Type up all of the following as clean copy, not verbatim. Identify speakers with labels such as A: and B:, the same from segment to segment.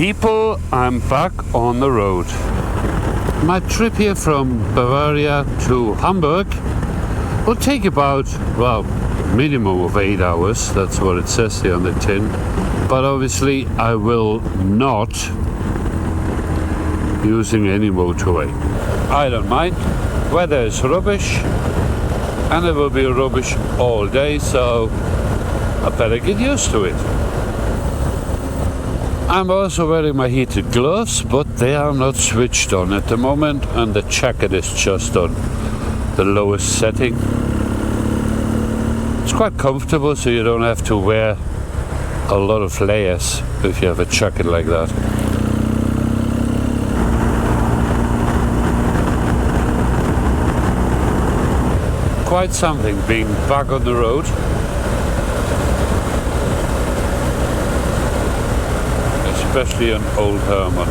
A: people, I'm back on the road. My trip here from Bavaria to Hamburg will take about, well, minimum of 8 hours. That's what it says here on the tin. But obviously I will not using any motorway. I don't mind. Weather is rubbish and it will be rubbish all day, so I better get used to it. I'm also wearing my heated gloves, but they are not switched on at the moment, and the jacket is just on the lowest setting. It's quite comfortable, so you don't have to wear a lot of layers if you have a jacket like that. Quite something being back on the road. Especially an old Herman.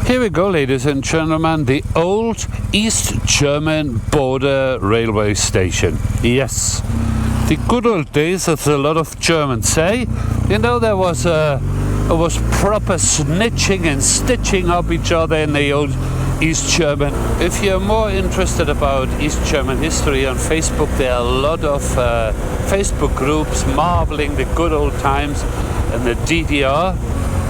A: Here we go, ladies and gentlemen, the old East German border railway station. Yes, the good old days, as a lot of Germans say. You know, there was proper snitching and stitching up each other in the old East German. If you're more interested about East German history on Facebook, there are a lot of Facebook groups marveling the good old times in the DDR.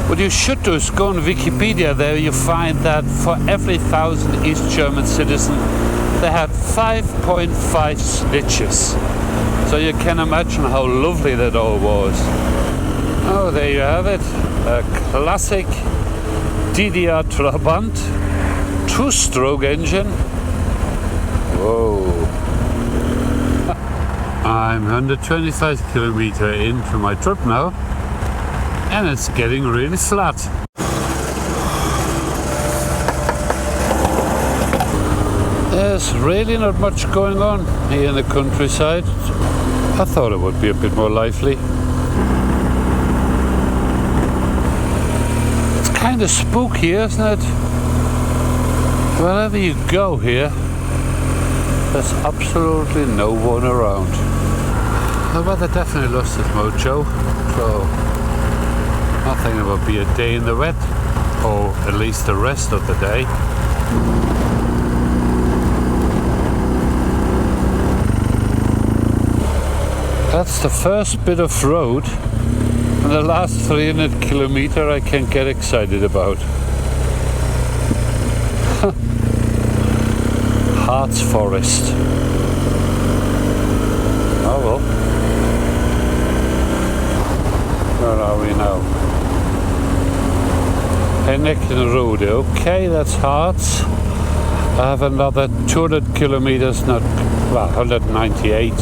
A: What you should do is go on Wikipedia. There you find that for every 1,000 East German citizens, they had 5.5 snitches. So you can imagine how lovely that all was. Oh, there you have it. A classic DDR Trabant, 2-stroke engine. Whoa. I'm 125 kilometers into my trip now. And it's getting really flat. There's really not much going on here in the countryside. I thought it would be a bit more lively. It's kind of spooky, isn't it? Wherever you go here, there's absolutely no one around. The weather definitely lost its mojo, so I think it will be a day in the wet, or at least the rest of the day. That's the first bit of road in the last 300 kilometers I can get excited about. Harz Forest. Oh well. Where are we now? Rode. Okay, that's Harz. I have another 200 kilometers, not, well, 198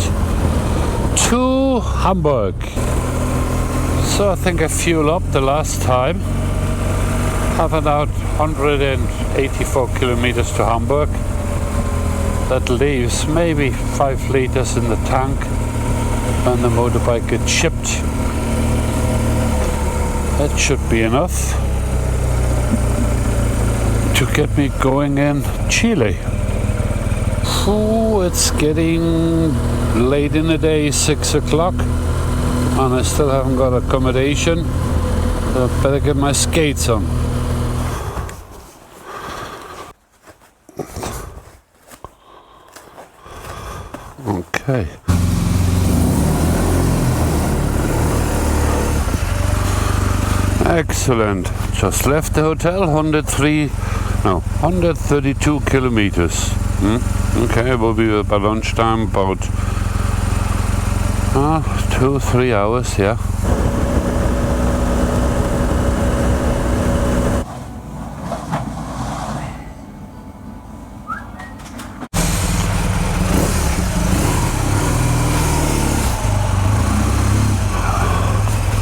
A: to Hamburg. So I think I fuel up the last time. Have about 184 kilometers to Hamburg. That leaves maybe 5 liters in the tank when the motorbike gets shipped. That should be enough to get me going in Chile. Ooh, it's getting late in the day, 6 o'clock, and I still haven't got accommodation, so I better get my skates on. Okay. Excellent. Just left the hotel, 132 kilometers. Okay, it will be by lunchtime, about 2-3 hours, yeah.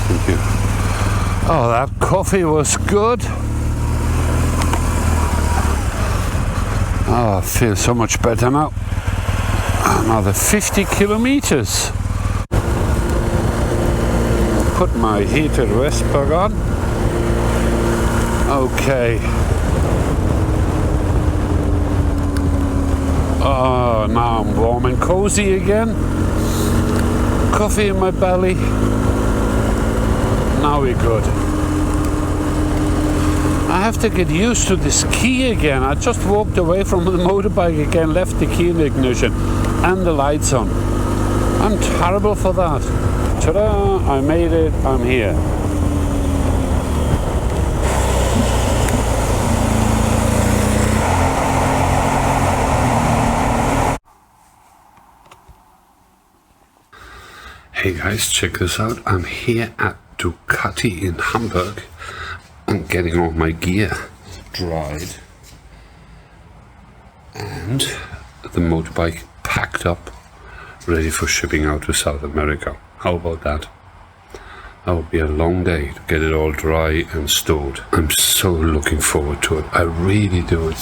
A: Thank you. Oh, that coffee was good. Oh, I feel so much better now. Another 50 kilometers. Put my heated vest back on. Okay. Oh, now I'm warm and cozy again. Coffee in my belly. Now we're good. have to get used to this key again. I just walked away from the motorbike again, left the key in the ignition and the lights on. I'm terrible for that. Ta-da! I made it. I'm here. Hey guys, check this out. I'm here at Ducati in Hamburg. I'm getting all my gear dried and the motorbike packed up, ready for shipping out to South America. How about that? That will be a long day to get it all dry and stored. I'm so looking forward to it. I really do.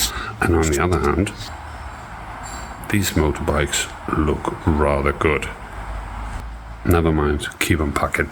A: And on the other hand, these motorbikes look rather good. Never mind, keep on packing.